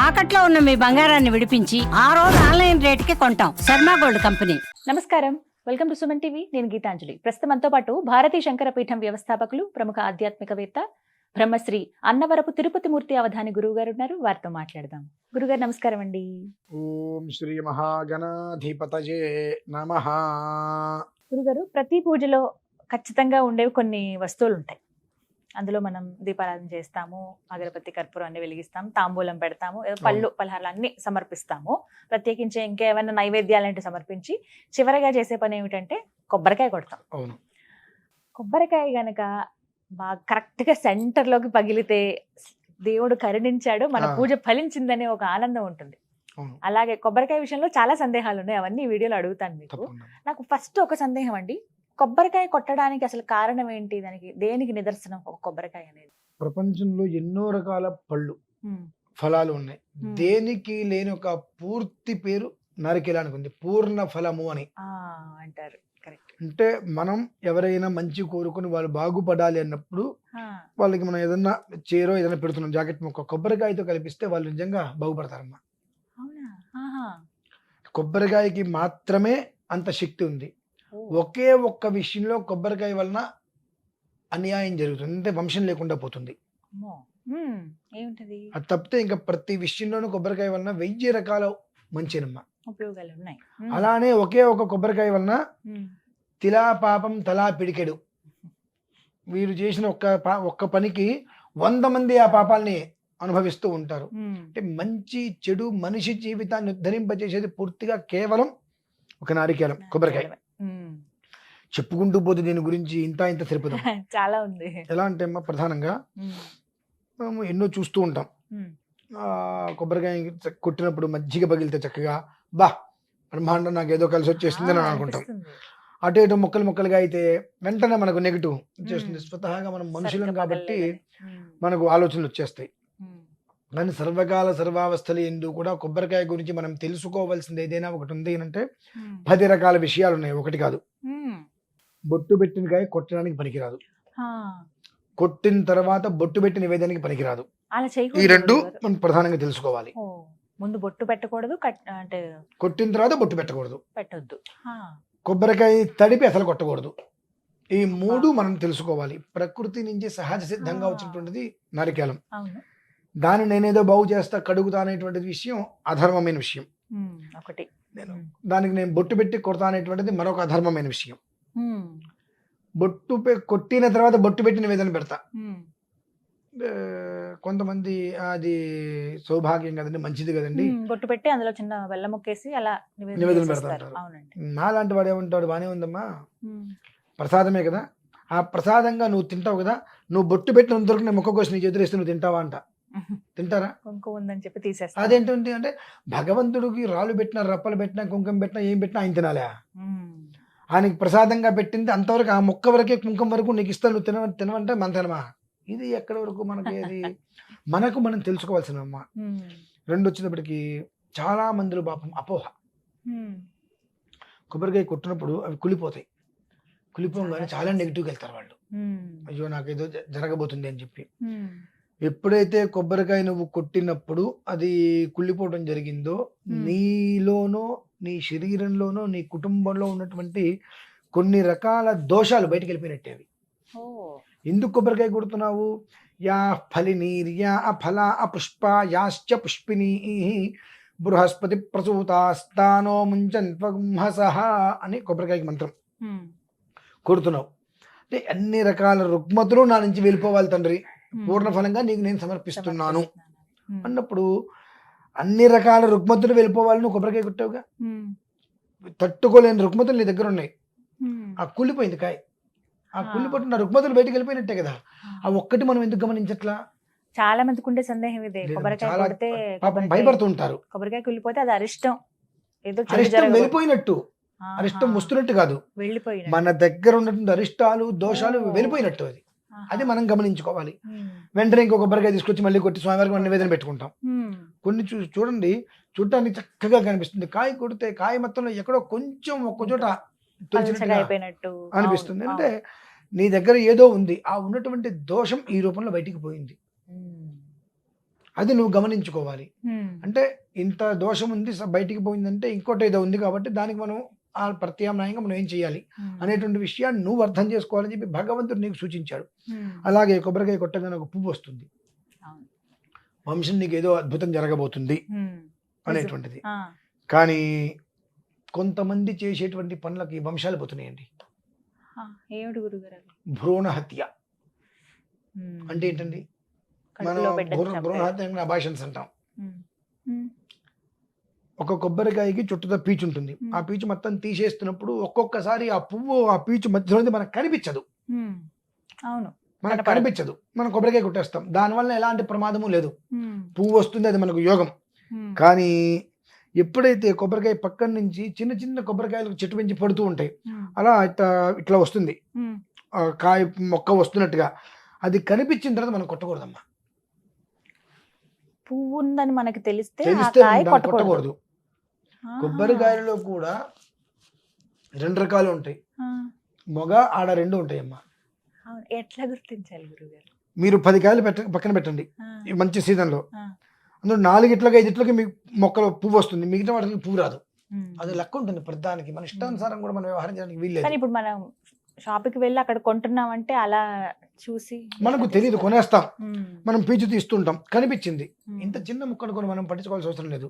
తాకట్లో ఉన్న మీ బంగారాన్ని విడిపించి ఆ రోజు ఆన్లైన్ రేటుకి కొంటాం. Sharma gold company. నమస్కారం, వెల్కమ్ టు సుమన్ టీవీ. నేను గీతాంజలి. ప్రస్తుతం మనతో పాటు భారతీ శంకర పీఠం వ్యవస్థాపకులు, ప్రముఖ ఆధ్యాత్మికవేత్త, బ్రహ్మశ్రీ అన్నవరపు తిరుపతి మూర్తి అవధాని గురువు గారు ఉన్నారు. వారితో మాట్లాడదాం. గురుగారు నమస్కారం అండి. ఓం శ్రీ మహాగణాధిపతయే నమః. గురుగారు, ప్రతి పూజలో ఖచ్చితంగా ఉండేవి కొన్ని వస్తువులు ఉంటాయి. అందులో మనం దీపారాధన చేస్తాము, అగరబత్తి కర్పూరం అన్ని వెలిగిస్తాం, తాంబూలం పెడతాము, ఏదో పళ్ళు పలహారాలు అన్ని సమర్పిస్తాము. ప్రత్యేకించి ఇంకేమైనా నైవేద్యాలంటే సమర్పించి చివరగా చేసే పని ఏమిటంటే కొబ్బరికాయ కొడతాం. అవును. కొబ్బరికాయ గనక బాగా కరెక్ట్ గా సెంటర్ లోకి పగిలితే దేవుడు కరుణించాడు, మన పూజ ఫలించిందనే ఒక ఆనందం ఉంటుంది. అలాగే కొబ్బరికాయ విషయంలో చాలా సందేహాలు ఉన్నాయి, అవన్నీ వీడియోలో అడుగుతాను మీకు. నాకు ఫస్ట్ ఒక సందేహం అండి, కొబ్బరికాయ కొట్టడానికి అసలు కారణం ఏంటి? దానికి దేనికి నిదర్శనం ఒక కొబ్బరికాయ అనేది? ప్రపంచంలో ఎన్నో రకాల పళ్ళు ఫలాలు ఉన్నాయి. దేనికి లేని ఒక పూర్తి పేరు నారికేలానికి ఉంది, పూర్ణ ఫలము అని అంటారు. అంటే మనం ఎవరైనా మంచి కోరుకుని వాళ్ళు బాగుపడాలి అన్నప్పుడు వాళ్ళకి మనం ఏదన్నా చీరో ఏదైనా పెడుతున్నాం, జాకెట్ మొక్క కొబ్బరికాయతో కలిపిస్తే వాళ్ళు నిజంగా బాగుపడతారమ్మా. కొబ్బరికాయకి మాత్రమే అంత శక్తి ఉంది. ఒకే ఒక్క విషయంలో కొబ్బరికాయ వలన అన్యాయం జరుగుతుంది, అంటే వంశం లేకుండా పోతుంది. అది తప్పితే ఇంకా ప్రతి విషయంలోనూ కొబ్బరికాయ వలన 1000 రకాల మంచినమ్మ ఉపయోగాలు ఉన్నాయి. అలానే ఒకే ఒక కొబ్బరికాయ వలన తిలా పాపం తలా పిడికెడు. వీరు చేసిన ఒక్క పనికి 100 మంది ఆ పాపాలని అనుభవిస్తూ ఉంటారు. అంటే మంచి చెడు మనిషి జీవితాన్ని ఉద్ధరింపజేసేది పూర్తిగా కేవలం ఒక నారికేలం, కొబ్బరికాయ. చెప్పుకుంటూ పోతే దీని గురించి ఇంత సరిపోదు, చాలా ఉంది. ఎలా అంటే అమ్మా, ప్రధానంగా మేము ఎన్నో చూస్తూ ఉంటాం. కొబ్బరికాయ కొట్టినప్పుడు మజ్జిగ పగిలితే చక్కగా బా బ్రహ్మాండం నాకు ఏదో కలిసి వచ్చేస్తుంది అని అనుకుంటాం. అటు ఇటు ముక్కలుగా అయితే వెంటనే మనకు నెగిటివ్ వచ్చేస్తుంది. స్వతహాగా మనం మనుషులం కాబట్టి మనకు ఆలోచనలు వచ్చేస్తాయి. కానీ సర్వకాల సర్వావస్థలు ఎందు కూడా కొబ్బరికాయ గురించి మనం తెలుసుకోవాల్సింది ఏదైనా ఒకటి ఉంది అంటే 10 రకాల విషయాలు ఉన్నాయి, ఒకటి కాదు. బొట్టు పెట్టిన కాయ కొట్టడానికి పనికిరాదు, కొట్టిన తర్వాత బొట్టు పెట్టి నివేదనకి పనికిరాదు. ఈ రెండు మనం ప్రధానంగా తెలుసుకోవాలి. ముందు బొట్టు పెట్టకూడదు, అంటే కొట్టిన తర్వాత బొట్టు పెట్టకూడదు, పెట్టొద్దు. కొబ్బరికాయ తడిపి అసలు కొట్టకూడదు. ఈ 3 మనం తెలుసుకోవాలి. ప్రకృతి నుంచి సహజ సిద్ధంగా వచ్చినటువంటిది నారికేలం. దాన్ని నేనేదో బాగు చేస్తా కడుగుతా అనేటువంటి విషయం అధర్మమైన విషయం ఒకటి. దానికి నేను బొట్టు పెట్టి కొడతా అనేటువంటిది మరొక అధర్మమైన విషయం. బొట్టు కొట్టిన తర్వాత బొట్టు పెట్టి నివేదన పెడతా. కొంతమంది అది సౌభాగ్యం కదండి, మంచిది కదండి, బొట్టు పెట్టి అందులో చిన్న బెల్లం ముక్కేసి అలా నివేదన పెడతారు. నాలాంటి వాడు ఏమంటాడు, బానే ఉందమ్మా, ప్రసాదమే కదా, ఆ ప్రసాదంగా నువ్వు తింటావు కదా, నువ్వు బొట్టు పెట్టినంత వరకు నేను మొక్క కోసం నీ చేతులు ఇస్తే నువ్వు తింటావా అంట. తింటారా? కుంకుమ ఉందని చెప్పి తీసేస్తా. అదేంటి అంటే భగవంతుడికి రాళ్ళు పెట్టినా, రప్పలు పెట్టినా, కుంకుమ పెట్టినా, ఏం పెట్టినా ఆయన తినాలా? ఆయనకి ప్రసాదంగా పెట్టింది అంతవరకు, ఆ మొక్క వరకే, కుంకుమ వరకు నీకు ఇస్తాను, నువ్వు తినవంటే మన తినమా? ఇది ఎక్కడి వరకు మనకి అది మనకు మనం తెలుసుకోవాల్సినమ్మా. 2 వచ్చేటప్పటికి చాలా మందిలో పాపం అపోహ. కొబ్బరికాయ కొట్టినప్పుడు అవి కులిపోతాయి, కులిపోగానే చాలా నెగిటివ్కి వెళ్తారు వాళ్ళు. అయ్యో నాకేదో జరగబోతుంది అని చెప్పి. ఎప్పుడైతే కొబ్బరికాయ నువ్వు కొట్టినప్పుడు అది కుళ్ళిపోవడం జరిగిందో, నీలోనో నీ శరీరంలోనో నీ కుటుంబంలో ఉన్నటువంటి కొన్ని రకాల దోషాలు బయటకు వెళ్ళిపోయినట్టే. అవి ఎందుకు కొబ్బరికాయ కొడుతున్నావు? యా ఫలినీర్యా అఫల అపుష్ప యాశ్చ పుష్పినీ బృహస్పతి ప్రసూతాస్తానో ముంచన్వగుంహసః అని కొబ్బరికాయకి మంత్రం కొడుతున్నావు. అంటే అన్ని రకాల రుగ్మతులు నా నుంచి వెళ్ళిపోవాలి తండ్రి, పూర్ణఫలంగా నీకు నేను సమర్పిస్తున్నాను అన్నప్పుడు అన్ని రకాల రుగ్మతులు వెళ్ళిపోవాలి. నువ్వు కొబ్బరికాయ కొట్టావుగా, తట్టుకోలేని రుగ్మతులు నీ దగ్గర ఉన్నాయి. ఆ కుళ్ళిపోయింది కాయ, ఆ కుళ్ళిపోతున్న రుగ్మతులు బయటకు వెళ్ళిపోయినట్టే కదా. ఆ ఒక్కటి మనం ఎందుకు గమనించట్లా? చాలా మందికి ఉండే సందేహం ఇదే, కొబ్బరికాయ కొడితే భయపడుతుంటారు. కొబ్బరికాయ కుళ్ళిపోతే అది అరిష్టం, ఏదో అరిష్టం వెళ్ళిపోయినట్టు, అరిష్టం వస్తున్నట్టు కాదు, వెళ్ళిపోయి మన దగ్గర ఉన్నటువంటి అరిష్టాలు దోషాలు వెళ్ళిపోయినట్టు. అది మనం గమనించుకోవాలి. వెంటనే ఇంకో కొబ్బరికాయ తీసుకొచ్చి మళ్ళీ కొట్టి స్వామివారికి మనం నివేదన పెట్టుకుంటాం. కొన్ని చూడండి, చూడటానికి చక్కగా కనిపిస్తుంది, కాయ కొడితే కాయ మొత్తంలో ఎక్కడో కొంచెం ఒక్క చోట అనిపిస్తుంది. అంటే నీ దగ్గర ఏదో ఉంది, ఆ ఉన్నటువంటి దోషం ఈ రూపంలో బయటికి పోయింది. అది నువ్వు గమనించుకోవాలి. అంటే ఇంత దోషం ఉంది బయటికి పోయిందంటే ఇంకోటి ఏదో ఉంది కాబట్టి దానికి మనం ఆ ప్రత్యామ్నాయంగా మనం ఏం చేయాలి అనేటువంటి విషయాన్ని నువ్వు అర్థం చేసుకోవాలని చెప్పి భగవంతుడు నీకు సూచించాడు. అలాగే కొబ్బరికాయ కొట్టగానే ఒక పువ్వు వస్తుంది, వంశం నీకు ఏదో అద్భుతం జరగబోతుంది అనేటువంటిది. కానీ కొంతమంది చేసేటువంటి పనులకి వంశాలు పోతున్నాయండి. ఏమిటి గురుగారు? భ్రూణ హత్య అంటే ఏంటండి? మనం భ్రూణ హత్య అబార్షన్స్ అంటాం. ఒక కొబ్బరికాయకి చుట్టూతో పీచు ఉంటుంది, ఆ పీచు మొత్తం తీసేస్తున్నప్పుడు ఒక్కొక్కసారి ఆ పువ్వు ఆ పీచు మధ్యలో మనకు కనిపించదు. అవును, మనకు కనిపించదు, మనం కొబ్బరికాయ కొట్టేస్తాం. దానివల్ల ఎలాంటి ప్రమాదము లేదు, పువ్వు వస్తుంది, అది మనకు యోగం. కానీ ఎప్పుడైతే కొబ్బరికాయ పక్కన నుంచి చిన్న చిన్న కొబ్బరికాయలు చెట్టు పెంచి పడుతూ ఉంటాయి, అలా ఇట్లా వస్తుంది కాయ మొక్క వస్తున్నట్టుగా, అది కనిపించిన తర్వాత మనం కొట్టకూడదమ్మా. పువ్వు ఉందని మనకి తెలిస్తే కొట్టకూడదు. కొబ్బరికాయలలో కూడా 2 రకాలు ఉంటాయి, మొగ ఆడ 2 ఉంటాయి అమ్మా. ఎట్లా గుర్తించాలి గురుగారు? మీరు 10 కాయలు పక్కన పెట్టండి ఈ మంచి సీజన్ లో, అందులో 4 ఇట్లకి 5 ఇట్లకి మీకు మొక్కలో పువ్వు వస్తుంది, మిగతా వాటికి పువ్వు రాదు. అది లెక్క ఉంటుంది ప్రధానికి, మన ఇష్టానుసారం కూడా మనం వ్యవహారం చేయడానికి వీల్లేదు. ఇప్పుడు మనం షాప్కి వెళ్ళి అక్కడ కొంటున్నామంటే అలా చూసి మనకు తెలియదు, కొనేస్తాం, మనం పీచు తీస్తుంటాం, కనిపించింది, ఇంత చిన్న ముక్కను కొని మనం పట్టించుకోవాల్సిన అవసరం లేదు.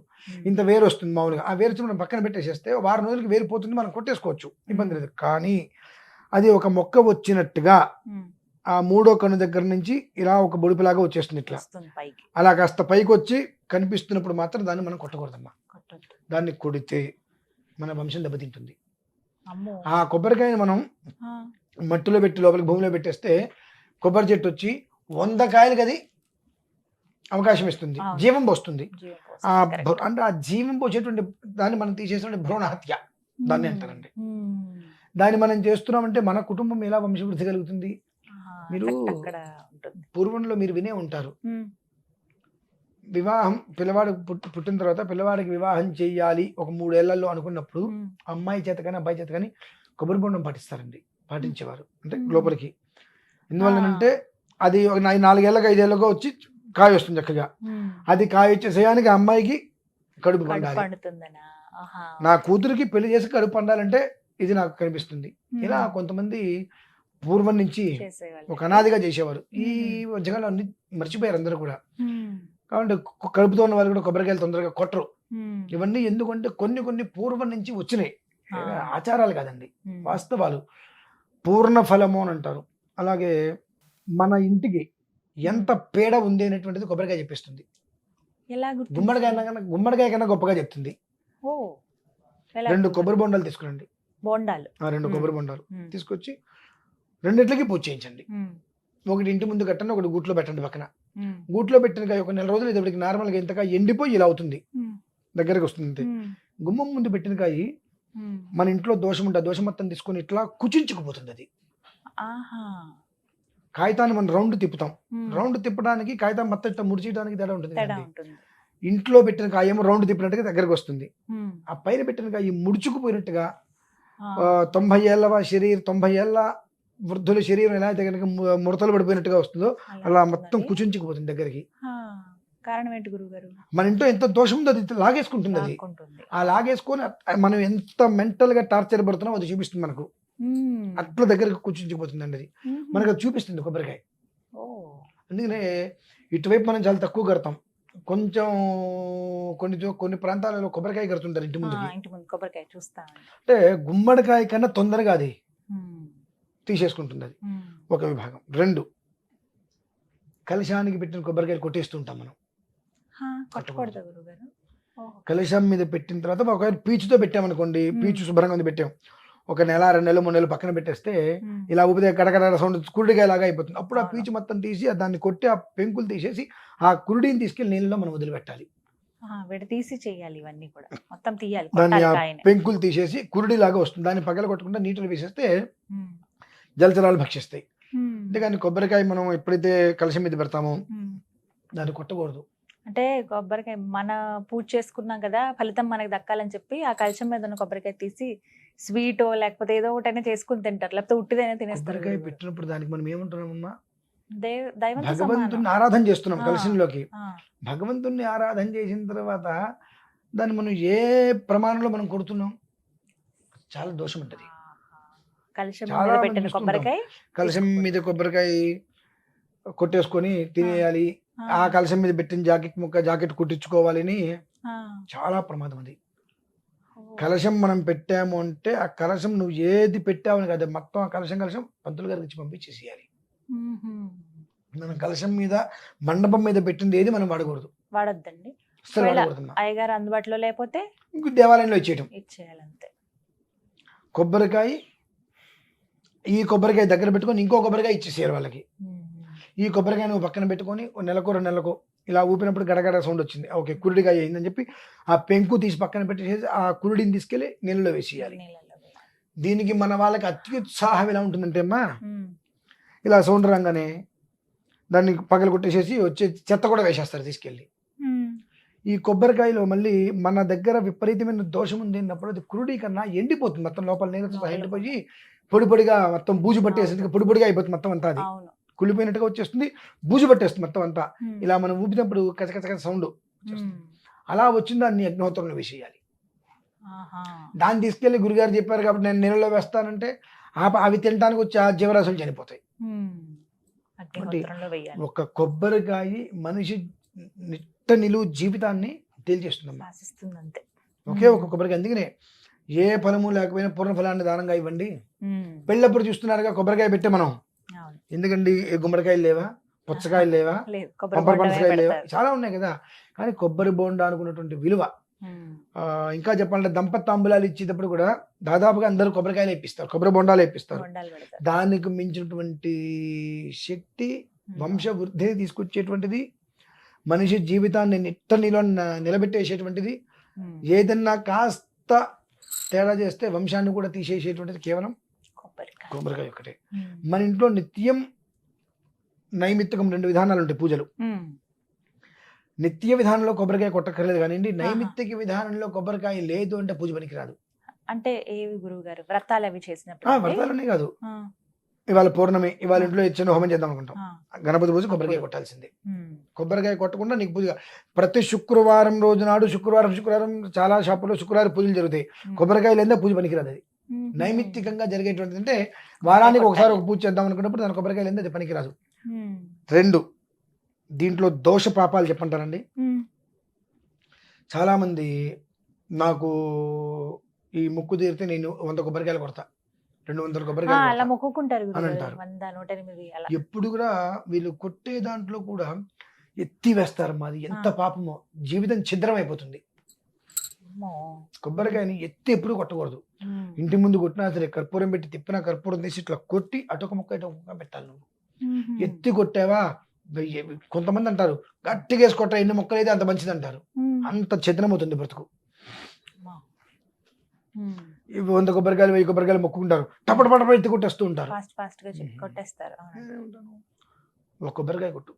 ఇంత వేరు వస్తుంది మామూలుగా, ఆ వేరు మనం పక్కన పెట్టేసేస్తే వారం రోజులకి వేరు పోతుంది, మనం కొట్టేసుకోవచ్చు, ఇబ్బంది లేదు. కానీ అది ఒక మొక్క వచ్చినట్టుగా ఆ 3వ కన్ను దగ్గర నుంచి ఇలా ఒక బొడిపిలాగా వచ్చేస్తుంది, ఇట్లా అలా కాస్త పైకి వచ్చి కనిపిస్తున్నప్పుడు మాత్రం దాన్ని మనం కొట్టకూడదమ్మా. దాన్ని కొడితే మన వంశం దెబ్బతింటుంది. ఆ కొబ్బరికాయని మనం మట్టిలో పెట్టి లోపలికి భూమిలో పెట్టేస్తే కొబ్బరి చెట్టు వచ్చి 100 కాయలకి అది అవకాశం ఇస్తుంది, జీవం పోస్తుంది. అంటే ఆ జీవం పోసేటువంటి దాన్ని మనం తీసేసినటువంటి భ్రూణ హత్య దాన్ని అంటారండి. దాన్ని మనం చేస్తున్నామంటే మన కుటుంబం ఎలా వంశవృద్ధి కలుగుతుంది? మీరు పూర్వంలో మీరు వినే ఉంటారు, వివాహం పిల్లవాడు పుట్టిన తర్వాత పిల్లవాడికి వివాహం చెయ్యాలి ఒక 3 ఏళ్లలో అనుకున్నప్పుడు అమ్మాయి చేత కానీ అబ్బాయి చేత కానీ కొబ్బరి బొండం పాటించేవారు, అంటే లోపలికి. ఎందువల్లనంటే అది 4 ఏళ్ళకి 5 ఏళ్ళగా వచ్చి కాయ వస్తుంది చక్కగా, అది కాయ వచ్చే సమయానికి అమ్మాయికి కడుపు పండాలి. నా కూతురికి పెళ్లి చేసి కడుపు పండాలంటే ఇది నాకు కనిపిస్తుంది. ఇలా కొంతమంది పూర్వం నుంచి ఒక అనాదిగా చేసేవారు. ఈ మధ్యకాలంలో అన్ని మర్చిపోయారు అందరూ కూడా. కాబట్టి కడుపుతో ఉన్న వాళ్ళు కూడా కొబ్బరికాయలు తొందరగా కొట్టరు. ఇవన్నీ ఎందుకంటే కొన్ని పూర్వం నుంచి వచ్చినాయి, ఆచారాలు కాదండి, వాస్తవాలు. పూర్ణ ఫలము అని అంటారు. అలాగే మన ఇంటికి ఎంత పేడ ఉంది అనేటువంటిది కొబ్బరికాయ చెప్పిస్తుంది. గుమ్మడికాయ కన్నా గొప్పగా చెప్తుంది. 2 కొబ్బరి బొండాలు తీసుకురండి, 2 కొబ్బరి బొండాలు తీసుకొచ్చి 2 పూజ చేయించండి. ఒకటి ఇంటి ముందు కట్టండి, ఒకటి గూట్లో పెట్టండి పక్కన. గూట్లో పెట్టిన కాయ ఒక 4 రోజులు ఇప్పటికి నార్మల్గా ఇంతగా ఎండిపోయి ఇలా అవుతుంది, దగ్గరకు వస్తుంది. గుమ్మం ముందు పెట్టిన కాయ మన ఇంట్లో దోషం ఉంటే దోషం మొత్తం తీసుకొని ఇట్లా కుచించుకుపోతుంది. అది కాగితాన్ని మనం రౌండ్ తిప్పుతాం, రౌండ్ తిప్పడానికి కాగితం మొత్తం ఇట్లా ముడిచేయడానికి తేడా ఉంటుంది. ఇంట్లో పెట్టిన కాయ ఏమో రౌండ్ తిప్పినట్టుగా దగ్గరకు వస్తుంది, ఆ పైన పెట్టిన కాయ ముడుచుకుపోయినట్టుగా 90 ఏళ్ళ శరీరం 90 ఏళ్ళ వృద్ధుల శరీరం ఎలా అయితే కనుక ముడతలు పడిపోయినట్టుగా వస్తుందో అలా మొత్తం కుచించుకుపోతుంది దగ్గరికి. కారణం ఏంటి గురుగారు? మన ఇంట్లో ఎంత దోషం ఉందో అది లాగేసుకుంటుంది. అది ఆ లాగేసుకొని మనం ఎంత మెంటల్ గా టార్చర్ పడుతున్నామో అది చూపిస్తుంది మనకు. అట్లా దగ్గరకు కుచించుకుపోతుంది అండి, అది మనకు అది చూపిస్తుంది కొబ్బరికాయ. అందుకనే ఇటువైపు మనం చాలా తక్కువ కడతాం, కొంచెం కొన్ని ప్రాంతాలలో కొబ్బరికాయ కడుతుంటారు ఇంటి ముందు. కొబ్బరికాయ చూస్తా అంటే గుమ్మడికాయ కన్నా తొందరగా అది తీసేసుకుంటుంది. అది ఒక విభాగం. 2 కలశానికి పెట్టిన కొబ్బరికాయలు కొట్టేస్తుంటాం మనం. కలశం మీద పెట్టిన తర్వాత ఒకవేళ పీచుతో పెట్టామనుకోండి, పీచు శుభ్రంగా ఉంది పెట్టాం, 1 నెల 2 నెలలు 3 నెలలు పక్కన పెట్టేస్తే ఇలా ఊపితే కడకడ సౌండ్ కురుడికాయ లాగా అయిపోతుంది. అప్పుడు ఆ పీచు మొత్తం తీసి దాన్ని కొట్టి ఆ పెంకులు తీసేసి ఆ కురుడిని తీసుకెళ్లి నీళ్ళలో మనం వదిలిపెట్టాలి. తీసి చేయాలి, ఇవన్నీ కూడా మొత్తం తీయాలి. దాన్ని పెంకులు తీసేసి కురుడి లాగా వస్తుంది, దాన్ని పగల కొట్టకుండా నీటిలో వేసేస్తే జలచరాలు భక్షిస్తాయి. అంతేగాని కొబ్బరికాయ మనం ఎప్పుడైతే కలశం మీద పెడతామో దాన్ని కొట్టకూడదు. అంటే కొబ్బరికాయ మన పూజ చేసుకున్నాం కదా, ఫలితం మనకి దక్కాలని చెప్పి ఆ కలశం మీద ఉన్న కొబ్బరికాయ తీసి స్వీటో లేకపోతే ఏదో ఒకటైనా చేసుకుని తింటారు, లేకపోతే ఉట్టిదైనా తినేస్తారు. కొబ్బరికాయ పెట్టినప్పుడు దానికి మనం ఏమంటున్నామమ్మా, భగవంతుని ఆరాధన చేస్తున్నాం కలశంలోకి. భగవంతుణ్ణి ఆరాధన చేసిన తర్వాత దాన్ని మనం ఏ ప్రమాణంలో మనం కొడుతున్నాం, చాలా దోషం ఉంటుంది. కలశం చాలా మీద మంది పెట్టిన చూస్తుంటాం. కొబ్బరికాయ కలశం మీద కొబ్బరికాయ కొట్టేసుకొని తినేయాలి, ఆ కలశం మీద పెట్టిన జాకెట్ కుట్టించుకోవాలని ఆ, చాలా ప్రమాదం అది. ఓ. కలశం మనం పెట్టాము అంటే ఆ కలశం నువ్వు ఏది పెట్టావని కదా, మొత్తం ఆ కలశం పంతులు గారికి ఇచ్చి పంపించేసేయాలి. మ్మ్హ్మ్. మనం కలశం మీద మండపం మీద పెట్టింది ఏది మనం వాడకూడదు, వాడొద్దండి. అసలు ఒకవేళ వాడకూడదు. అయ్యగారు అందుబాటులో లేకపోతే ఇంకో దేవాలయంలో ఇచ్చేయటం. ఇచ్చేయాలంతే. కొబ్బరికాయ, ఈ కొబ్బరికాయ దగ్గర పెట్టుకొని ఇంకో కొబ్బరికాయ ఇచ్చేసేయాలి వాళ్ళకి. ఈ కొబ్బరికాయ నువ్వు పక్కన పెట్టుకొని ఓ నెలకో 2 నెలలకో ఇలా ఊపినప్పుడు గడగడ సౌండ్ వచ్చింది, ఓకే కురుడికాయ అయిందని చెప్పి ఆ పెంకు తీసి పక్కన పెట్టేసి ఆ కురుడిని తీసుకెళ్లి నీళ్ళలో వేసేయాలి. నీళ్ళల్లో వేయాలి. దీనికి మన వాళ్ళకి అత్యుత్సాహం ఎలా ఉంటుందంటే అమ్మా, మ్మ్. ఇలా సౌండ్ రాగానే దాన్ని పగలు కొట్టేసేసి వచ్చే చెత్త కూడా వేసేస్తారు తీసుకెళ్ళి. మ్మ్. ఈ కొబ్బరికాయలో మళ్ళీ మన దగ్గర విపరీతమైన దోషం ఉంది అన్నప్పుడు అది కురుడి కన్నా ఎండిపోతుంది, మొత్తం లోపల నీళ్ళతో సహా ఎండిపోయి పొడి పొడిగా మొత్తం బూజు పట్టేసి పొడి పొడిగా అయిపోతుంది మొత్తం అంతా. అది అవును. కుళ్ళిపోయినట్టుగా వచ్చేస్తుంది, బూజు పట్టేస్తుంది మొత్తం అంతా. మ్మ్. ఇలా మనం ఊపినప్పుడు కచకచ సౌండ్ మ్మ్. అలా వచ్చింది, దాన్ని అగ్నిహోత్రంలో వేసేయాలి. ఆహా. దాన్ని తీసుకెళ్లి గురుగారు చెప్పారు కాబట్టి నేను నీళ్ళలో వేస్తానంటే అవి తినడానికి వచ్చి ఆ జీవరాశులు చనిపోతాయి. మ్మ్. అగ్నిహోత్రంలో వేయాలి. ఒక కొబ్బరికాయ మనిషి నిట్ట నిలువు జీవితాన్ని తేల్చేస్తుందమ్మా. శాసిస్తుంది అంతే. ఒకే ఒక కొబ్బరికాయ. అందుకనే ఏ ఫలము లేకపోయినా పూర్ణ ఫలాన్ని దానంగా ఇవ్వండి. మ్మ్. పెళ్ళప్పుడు చూస్తున్నారుగా కొబ్బరికాయ పెట్టే మనం, అవును. ఎందుకండి ఏ గుమ్మడికాయలు లేవా, పుచ్చకాయలు లేవా, లేదు, కొబ్బరి పంపర బొండమే పనసకాయలు లేవా, పెడతారు. చాలా ఉన్నాయి కదా. కానీ కొబ్బరి బోండా అనుకున్నటువంటి విలువ, మ్మ్. ఇంకా చెప్పాలంటే దంపతి తాంబూలాలు ఇచ్చేటప్పుడు కూడా దాదాపుగా అందరూ కొబ్బరికాయలు ఇప్పిస్తారు, కొబ్బరి బొండాలు ఇప్పిస్తారు. బొండాలు పెడతారు. దానికి మించినటువంటి శక్తి, వంశ వృద్ధిని తీసుకొచ్చేటువంటిది, మనిషి జీవితాన్ని నిట్ట నిలబెట్టేసేటువంటిది. మ్మ్. ఏదన్నా కాస్త తేడా చేస్తే వంశాన్ని కూడా తీసేసేటువంటిది కేవలం కొబ్బరికాయ. కొబ్బరికాయ ఒక్కటే. మ్మ్. మన ఇంట్లో నిత్యం నైమిత్తికం 2 విధానాలు ఉంటాయి పూజలు. మ్మ్. నిత్య విధానంలో కొబ్బరికాయ కొట్టక్కర్లేదు కానివ్వండి, నైమిత్తిక విధానంలో కొబ్బరికాయ లేదు అంటే పూజ పనికిరాదు. అంటే ఏవి గురువు గారు వ్రతాలు అవి చేసినప్పుడు వ్రతాలనే కాదు, ఇవాళ పౌర్ణమి, ఇవాళ ఇంట్లో చిన్న హోమం చేద్దాం అనుకుంటాం, గణపతి పూజ కొబ్బరికాయ కొట్టాల్సిందే. కొబ్బరికాయ కొట్టకుండా నీకు పూజ. ప్రతి శుక్రవారం రోజు నాడు శుక్రవారం చాలా షాపుల్లో శుక్రవారం పూజలు జరుగుతాయి, కొబ్బరికాయ లేదా పూజ పనికిరాదు. అది నైమిత్తికంగా జరిగేటువంటిది. అంటే వారానికి ఒకసారి ఒక పూజ చేద్దాం అనుకున్నప్పుడు దాని కొబ్బరికాయ లేదా అది పనికిరాదు. 2, దీంట్లో దోష పాపాలు చెప్పంటారండి. చాలా మంది నాకు ఈ ముక్కు తీరితే నేను 100 కొబ్బరికాయలు కొడతా, 200 కొబ్బరికాయలు అలా కొడతా మొక్కుకుంటారు అని గురువు గారు. అంటారు. 100, 108 అలా. ఎప్పుడు కూడా వీళ్ళు కొట్టే దాంట్లో కూడా ఎత్తి వేస్తారు. మాది ఎంత పాపమో, జీవితం ఛిద్రం అయిపోతుంది. అమ్మో. కొబ్బరికాయని ఎత్తి ఎప్పుడు కొట్టకూడదు. మ్మ్. ఇంటి ముందు కొట్టినా సరే కర్పూరం పెట్టి తిప్పినా కర్పూరం తీసి ఇట్లా కొట్టి అటొక ముక్క ఇటొక ముక్క పెట్టాలి. నువ్వు మ్మ్. ఎత్తి కొట్టావా, కొంతమంది అంటారు గట్టిగా వేసి కొట్ట, ఎన్ని మొక్కలు అయితే అంత మంచిది అంటారు. మ్మ్. అంత ఛిద్రం అవుతుంది బ్రతుకు. అమ్మా. మ్మ్. ఇవి 100 కొబ్బరికాయలు 1000 కొబ్బరికాయలు మొక్కుకుంటారు, టపట ఎత్తి కొట్టేస్తూ ఉంటారు. ఫాస్ట్ గా కొట్టేస్తారు. అవును. ఒక కొబ్బరికాయ కొట్టు,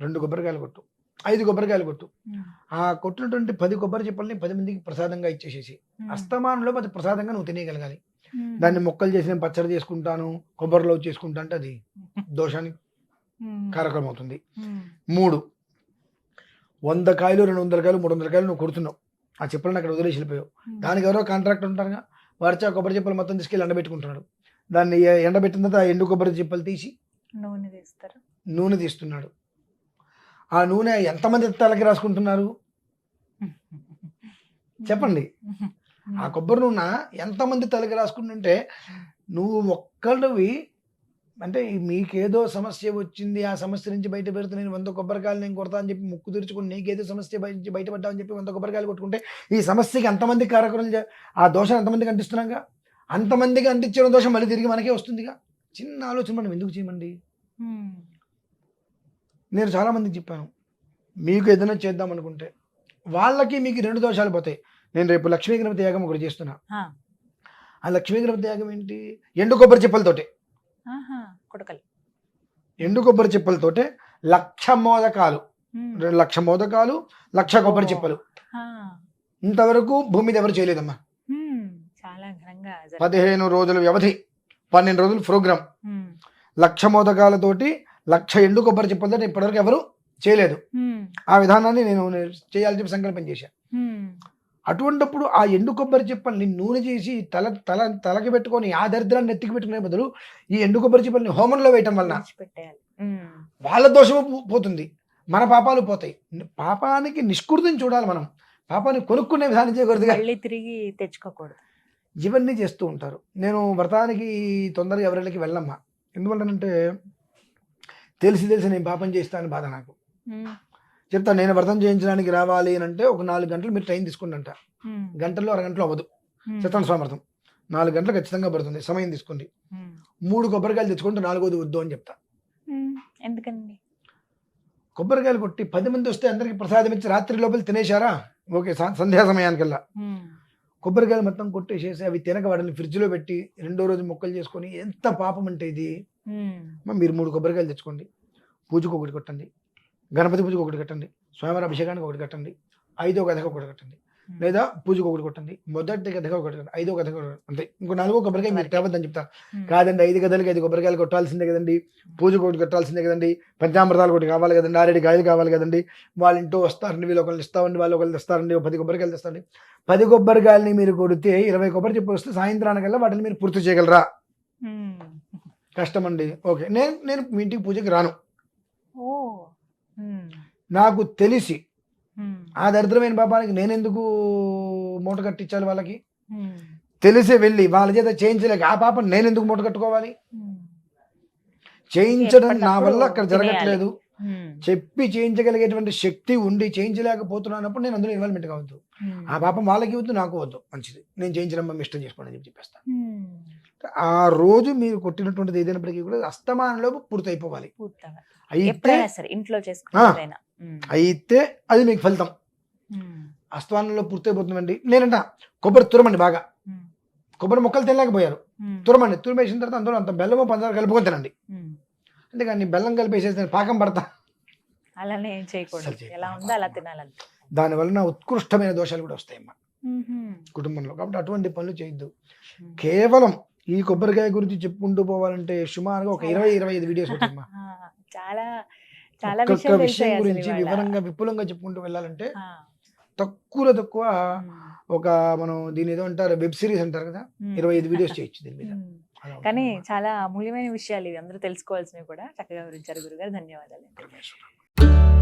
2 కొబ్బరికాయలు కొట్టు, 5 కొబ్బరికాయలు కొట్టు. మ్మ్. ఆ కొట్టినటువంటి 10 కొబ్బరి చిప్పల్ని 10 మందికి ప్రసాదంగా ఇచ్చేసేసి మ్మ్. అస్తమానంలో అది ప్రసాదంగా నువ్వు తినేయగలగాలి. మ్మ్. దాన్ని మొక్కలు చేసి నేను పచ్చడి చేసుకుంటాను, కొబ్బరిలో చేసుకుంటా అంటే అది దోషానికి మ్మ్. కారకం అవుతుంది. మ్మ్. 3, 100 కాయలు 200 కాయలు 300 కాయలు నువ్వు కొడుతున్నావు, ఆ చిప్పలను అక్కడ వదిలేసి వెళ్ళిపోయావు. మ్మ్. దానికి ఎవరో కాంట్రాక్ట్ ఉంటారుగా, వాడితే ఆ కొబ్బరి చిప్పలు మొత్తం తీసుకెళ్ళి ఎండబెట్టుకుంటున్నాడు. దాన్ని ఎండబెట్టిన తర్వాత ఆ ఎండు కొబ్బరి చిప్పలు తీసి నూనె తీస్తారు. నూనె తీస్తున్నాడు. ఆ నూనె ఎంతమంది తలకి రాసుకుంటున్నారు చెప్పండి. ఆ కొబ్బరి నూనె ఎంతమంది తలకి రాసుకుంటుంటే నువ్వు ఒక్కడివి అంటే మీకేదో సమస్య వచ్చింది, ఆ సమస్య నుంచి బయట పెడితే నేను 100 కొబ్బరికాయలు నేను కొడతా అని చెప్పి ముక్కు తెరుచుకుని నీకేదో సమస్య బయటపడ్డా అని చెప్పి 100 కొబ్బరికాయలు కొట్టుకుంటే ఈ సమస్యకి అంతమంది కారకులు, ఆ దోషం ఎంతమందికి అంటిస్తున్నాగా, అంతమందికి అంటించిన దోషం మళ్ళీ తిరిగి మనకే వస్తుందిగా. చిన్న ఆలోచన మనం ఎందుకు చేయమండి. మ్మ్. నేను చాలామందికి చెప్పాను, మీకు ఏదైనా చేద్దాం అనుకుంటే వాళ్ళకి మీకు 2 దోషాలు పోతాయి. నేను రేపు లక్ష్మీ గణపతి యాగం ఒకటి చేస్తున్నా. ఆ లక్ష్మీ గణపతి యాగం ఏంటి, ఎండు కొబ్బరి చిప్పలతోటే, కొడకలు ఎండు కొబ్బరి చిప్పలతోటే 1,00,000 మోదకాలు, 1,00,000 మోదకాలు, 1,00,000 కొబ్బరి చిప్పలు. ఇంతవరకు భూమి మీద ఎవరు చేయలేదమ్మా. చాలా ఘనంగా 15 రోజుల వ్యవధి, 12 రోజులు ప్రోగ్రామ్, 1,00,000 మోదకాలతోటి 1,00,000 ఎండు కొబ్బరి చిప్పలతో ఇప్పటివరకు ఎవరు చేయలేదు. ఉమ్, ఆ విధానాన్ని నేను చేయాలని చెప్పి సంకల్పం చేశాను. ఉమ్, అటువంటప్పుడు ఆ ఎండు కొబ్బరి చిప్పల్ని నూనె చేసి తలకి పెట్టుకొని ఆ దరిద్రాన్ని నెత్తికి పెట్టుకునే బదులు ఈ ఎండు కొబ్బరి చిప్పల్ని హోమంలో వేయటం వలన విడిచిపెట్టేయాలి. ఉమ్, వాళ్ళ దోషము పోతుంది, మన పాపాలు పోతాయి. పాపానికి నిష్కృతిని చూడాలి మనం, పాపాన్ని కొనుక్కునే విధానం చేయకూడదుగా. మళ్ళీ తిరిగి తెచ్చుకోకూడదు. ఇవన్నీ చేస్తూ ఉంటారు. నేను వ్రతానికి తొందరగా ఎవరికి వెళ్ళమ్మా. ఎందువల్లనంటే తెలిసి నేను పాపం చేస్తానని బాధ నాకు. ఉమ్, చెప్తాను, నేను వ్రతం చేయించడానికి రావాలి అని అంటే ఒక 4 గంటలు మీరు టైం తీసుకోండి అంట. ఉమ్, గంటల్లో అరగంటలో అవ్వదు. ఉమ్, సత్యనారాయణ స్వామి వ్రతం 4 గంటలు ఖచ్చితంగా పడుతుంది, సమయం తీసుకోండి. ఉమ్, 3 కొబ్బరికాయలు తెచ్చుకుంటే 4వది వద్దు అని చెప్తా. ఉమ్, ఎందుకండి? కొబ్బరికాయలు కొట్టి 10 మంది వస్తే అందరికి ప్రసాదం ఇచ్చి రాత్రి లోపల తినేశారా, ఓకే, సంధ్యా సమయానికల్లా ఉమ్, కొబ్బరికాయలు మొత్తం కొట్టేసేసి అవి తినక వాటిని ఫ్రిడ్జ్లో పెట్టి 2వ రోజు మొక్కలు చేసుకొని ఎంత పాపం అంటే ఇది. ఉమ్, మీరు 3 కొబ్బరికాయలు తెచ్చుకోండి, పూజకు ఒకటి కొట్టండి, గణపతి పూజకు ఒకటి కట్టండి, స్వామివారి అభిషేకానికి ఒకటి కట్టండి, 5వ గదకు ఒకటి కట్టండి, లేదా పూజకు ఒకటి కొట్టండి, మొదటి గదగా ఒకటి కట్టండి, 5వ గదగా అంతే. ఇంకో 4వ కొబ్బరికాయ మీరు తేవద్దని చెప్తా. కాదండి 5 గదలకి 5 కొబ్బరికాయలు కొట్టాల్సిందే కదండి, పూజకు ఒకటి కట్టాల్సిందే కదండి, పంచామృతాలు ఒకటి కావాలి కదండి, 6 కాయలు కావాలి కదండి, వాళ్ళ ఇంటో వస్తారండి, వీళ్ళు ఒకళ్ళు ఇస్తామండి, వాళ్ళు ఒకళ్ళు తెస్తారండి, 10 కొబ్బరికాయలు తెస్తారండి. 10 కొబ్బరికాయలని మీరు కొడితే 20 కొబ్బరి చెప్పి వస్తే సాయంత్రానికల్లా వాటిని మీరు పూర్తి చేయగలరా? ఉమ్, కష్టం అండి. ఓకే, నేను మీ ఇంటికి పూజకి రాను. ఓ, ఉమ్, నాకు తెలిసి ఉమ్, ఆ దరిద్రమైన పాపానికి నేనెందుకు మూట కట్టించాలి వాళ్ళకి? ఉమ్, తెలిసి వెళ్ళి వాళ్ళ చేత చేయించలేక ఆ పాపం నేనెందుకు మూట కట్టుకోవాలి? ఉమ్, చేయించడం నా ఎప్పటికప్పుడు వల్ల అక్కడ జరగట్లేదు, ఉమ్, చెప్పి చేయించగలిగేటువంటి శక్తి ఉండి చేయించలేకపోతున్నప్పుడు నేను అందులో ఇన్వాల్వ్మెంట్ కావద్దు. ఉమ్, ఆ పాపం వాళ్ళకి వద్దు, నాకు వద్దు, మంచిది, నేను చేయించడం ఇష్టం చేసుకోండి అని చెప్పేస్తాను. ఉమ్, ఆ రోజు మీరు కొట్టినటువంటిది ఏదైనప్పటికీ కూడా అస్తమానంలో పూర్తి అయిపోవాలి. పూర్తిగా. అయితే ఎప్పుడైనా సరే ఇంట్లో చేసుకునేదైనా. ఉమ్, అయితే అది మీకు ఫలితం. ఉమ్, అస్తమానంలో పూర్తి అయిపోతుందండి. నేనంట కొబ్బరి తురమండి, బాగా ఉమ్, కొబ్బరి మొక్కలు తినలేకపోయారు, ఉమ్, తురిమేసిన తర్వాత అందులో అంత బెల్లము పంచదార కలుపుకొని తినండి. ఉమ్. అంతేగాని బెల్లం కలిపేసేసి పాకం పడతా, అలానే ఏం చేయకూడదు, అసలు చేయకూడదు. ఎలా ఉందో అలా తినాలంటే. దానివలన ఉత్కృష్టమైన దోషాలు కూడా వస్తాయమ్మా ఉహుం, కుటుంబంలో. కాబట్టి అటువంటి పనులు చేయొద్దు. ఉమ్. కేవలం ఈ కొబ్బరికాయ గురించి చెప్పుకుంటూ పోవాలంటే సుమారుగా ఒక 20-25 వీడియోస్ ఉంటాయమ్మా. ఆ, చాలా చాలా ఒక్కొక్క విషయం విషయం తెలిసాయి గురించి అసలు ఇవాళ. వివరంగా విపులంగా చెప్పుకుంటూ వెళ్ళాలంటే ఆ, తక్కువ ఉమ్, ఒక మనం దీని ఏదో అంటారు, వెబ్ సిరీస్ అంటారు కదా, ఉమ్. 25 వీడియోస్ చేయొచ్చు దీని మీద. ఉమ్. అలా ఉంటుంది కానీ అన్నమాట. చాలా అమూల్యమైన విషయాలు ఇవి, అందరూ తెలుసుకోవాల్సినవి కూడా చక్కగా వివరించారు గురుగారు. ధన్యవాదాలు. పరమేశ్వర.